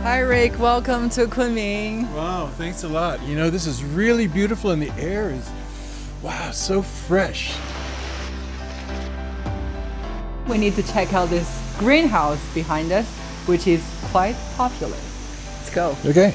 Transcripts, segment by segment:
Hi Rick, welcome to Kunming. Wow, thanks a lot. You know, this is really beautiful and the air is, wow, so fresh. We need to check out this greenhouse behind us, which is quite popular. Let's go. Okay.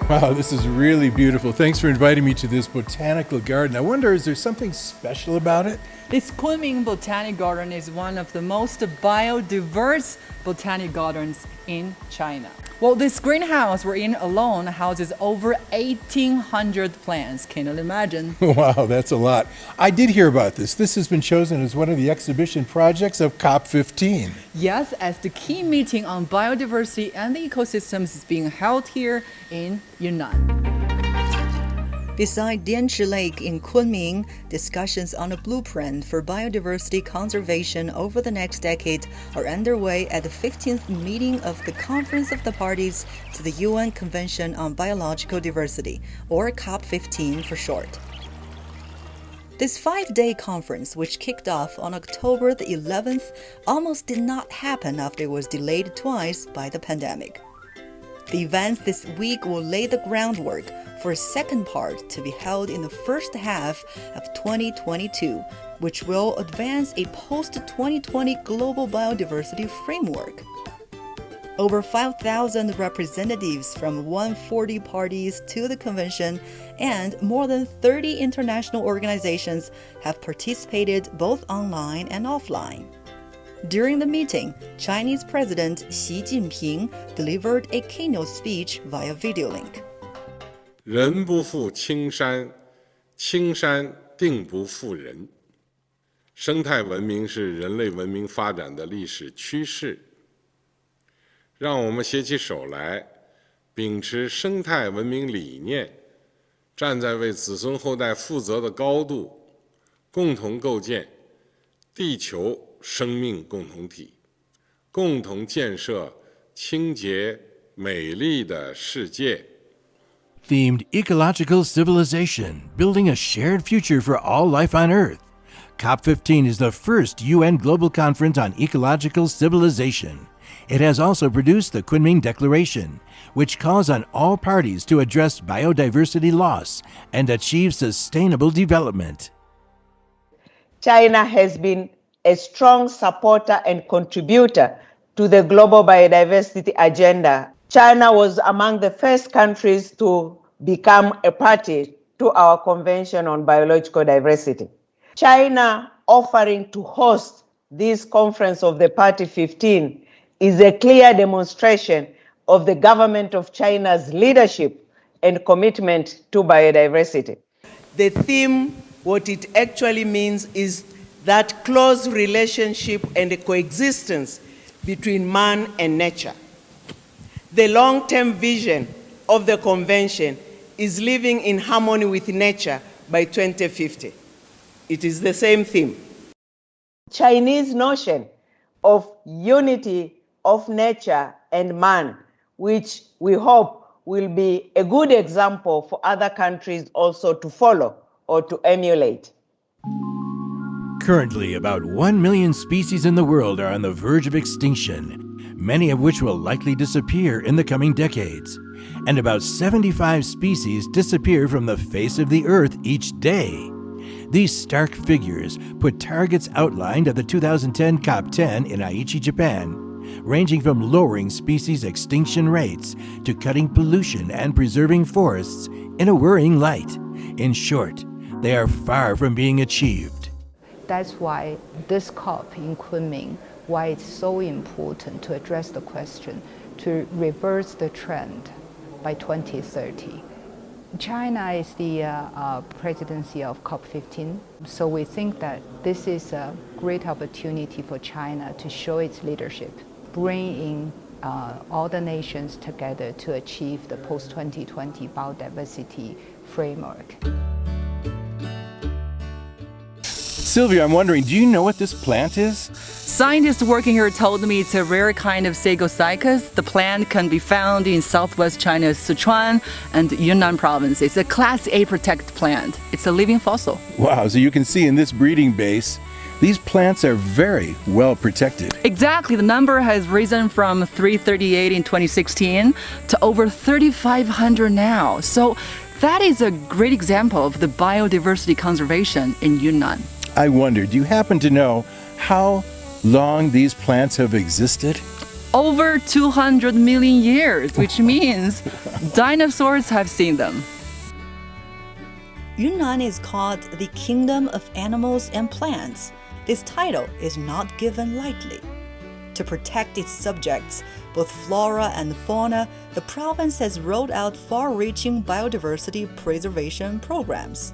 Wow, this is really beautiful. Thanks for inviting me to this botanical garden. I wonder, is there something special about it? This Kunming Botanic Garden is one of the most biodiverse botanic gardens in China. Well, this greenhouse we're in alone houses over 1,800 plants. Can you imagine? Wow, that's a lot. I did hear about this. This has been chosen as one of the exhibition projects of COP15. Yes, as the key meeting on biodiversity and the ecosystems is being held here in Yunnan. Beside Dianchi Lake in Kunming, discussions on a blueprint for biodiversity conservation over the next decade are underway at the 15th meeting of the Conference of the Parties to the UN Convention on Biological Diversity, or COP15 for short. This 5-day conference, which kicked off on October the 11th, almost did not happen after it was delayed twice by the pandemic. The events this week will lay the groundwork for a second part to be held in the first half of 2022, which will advance a post-2020 global biodiversity framework. Over 5,000 representatives from 140 parties to the convention and more than 30 international organizations have participated both online and offline. During the meeting, Chinese President Xi Jinping delivered a keynote speech via video link. 人不负青山，青山定不负人。生态文明是人类文明发展的历史趋势。让我们携起手来，秉持生态文明理念，站在为子孙后代负责的高度，共同构建地球生命共同体，共同建设清洁美丽的世界。 Themed Ecological Civilization, Building a Shared Future for All Life on Earth. COP15 is the first UN Global Conference on Ecological Civilization. It has also produced the Kunming Declaration, which calls on all parties to address biodiversity loss and achieve sustainable development. China has been a strong supporter and contributor to the global biodiversity agenda. China was among the first countries to become a party to our Convention on Biological Diversity. China offering to host this conference of the Party 15 is a clear demonstration of the government of China's leadership and commitment to biodiversity. The theme, what it actually means is that close relationship and the coexistence between man and nature. The long-term vision of the convention is living in harmony with nature by 2050. It is the same theme. Chinese notion of unity of nature and man, which we hope will be a good example for other countries also to follow or to emulate. Currently, about 1 million species in the world are on the verge of extinction, many of which will likely disappear in the coming decades. And about 75 species disappear from the face of the Earth each day. These stark figures put targets outlined at the 2010 COP10 in Aichi, Japan, ranging from lowering species extinction rates to cutting pollution and preserving forests in a worrying light. In short, they are far from being achieved. That's why this COP in Kunming, why it's so important to address the question to reverse the trend by 2030. China is the presidency of COP15, so we think that this is a great opportunity for China to show its leadership, bring in all the nations together to achieve the post-2020 biodiversity framework. Sylvia, I'm wondering, do you know what this plant is? Scientists working here told me it's a rare kind of Sagocycus. The plant can be found in southwest China's Sichuan and Yunnan province. It's a Class A protected plant. It's a living fossil. Wow, so you can see in this breeding base, these plants are very well protected. Exactly. The number has risen from 338 in 2016 to over 3,500 now. So that is a great example of the biodiversity conservation in Yunnan. I wonder, do you happen to know how long these plants have existed? Over 200 million years, which means dinosaurs have seen them. Yunnan is called the Kingdom of Animals and Plants. This title is not given lightly. To protect its subjects, both flora and fauna, the province has rolled out far-reaching biodiversity preservation programs,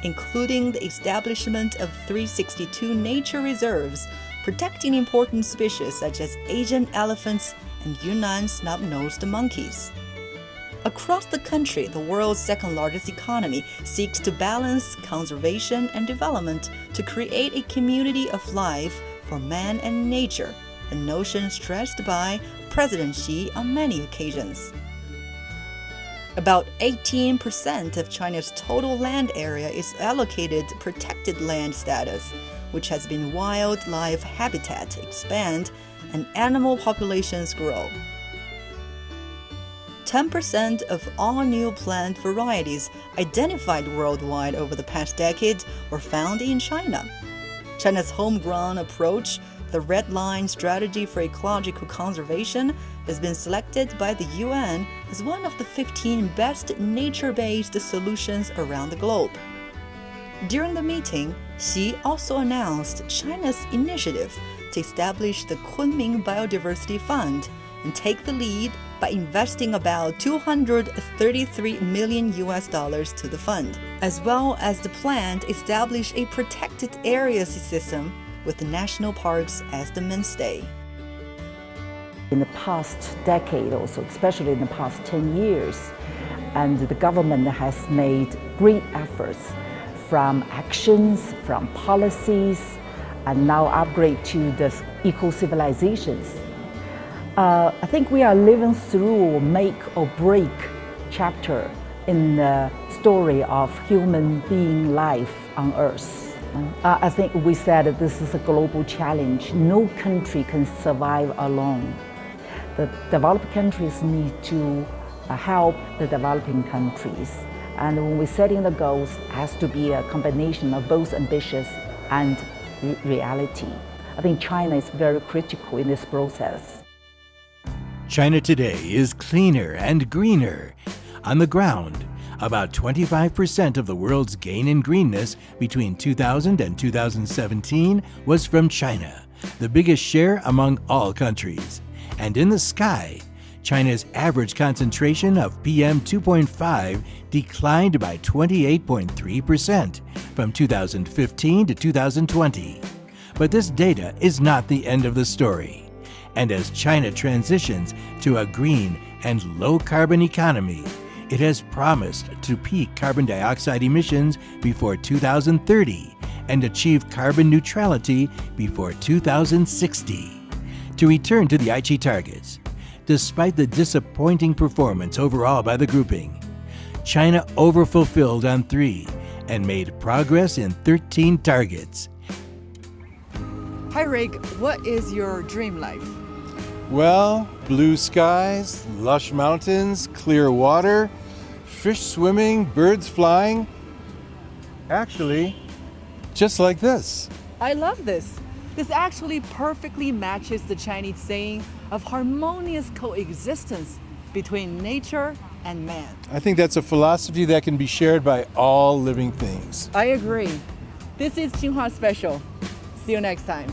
including the establishment of 362 nature reserves, protecting important species such as Asian elephants and Yunnan snub-nosed monkeys. Across the country, the world's second-largest economy seeks to balance conservation and development to create a community of life for man and nature, a notion stressed by President Xi on many occasions. About 18% of China's total land area is allocated protected land status, which has been wildlife habitat expand and animal populations grow. 10% of all new plant varieties identified worldwide over the past decade were found in China. China's homegrown approach, the Red Line Strategy for Ecological Conservation, has been selected by the UN as one of the 15 best nature-based solutions around the globe. During the meeting, Xi also announced China's initiative to establish the Kunming Biodiversity Fund and take the lead by investing about $233 million to the fund, as well as the plan to establish a protected areas system with the national parks as the mainstay. In the past decade also, especially in the past 10 years, and the government has made great efforts from actions, from policies, and now upgrade to the eco-civilizations. I think we are living through a make or break chapter in the story of human being life on Earth. I think we said that this is a global challenge. No country can survive alone. The developed countries need to help the developing countries. And when we're setting the goals, it has to be a combination of both ambitious and reality. I think China is very critical in this process. China today is cleaner and greener. On the ground, about 25% of the world's gain in greenness between 2000 and 2017 was from China, the biggest share among all countries. And in the sky, China's average concentration of PM 2.5 declined by 28.3% from 2015 to 2020. But this data is not the end of the story. And as China transitions to a green and low-carbon economy, it has promised to peak carbon dioxide emissions before 2030 and achieve carbon neutrality before 2060. To return to the Aichi targets, despite the disappointing performance overall by the grouping, China overfulfilled on 3 and made progress in 13 targets. Hi Rick, what is your dream life? Well, blue skies, lush mountains, clear water, fish swimming, birds flying. Actually, just like this. I love this. This actually perfectly matches the Chinese saying of harmonious coexistence between nature and man. I think that's a philosophy that can be shared by all living things. I agree. This is Xinhua Special. See you next time.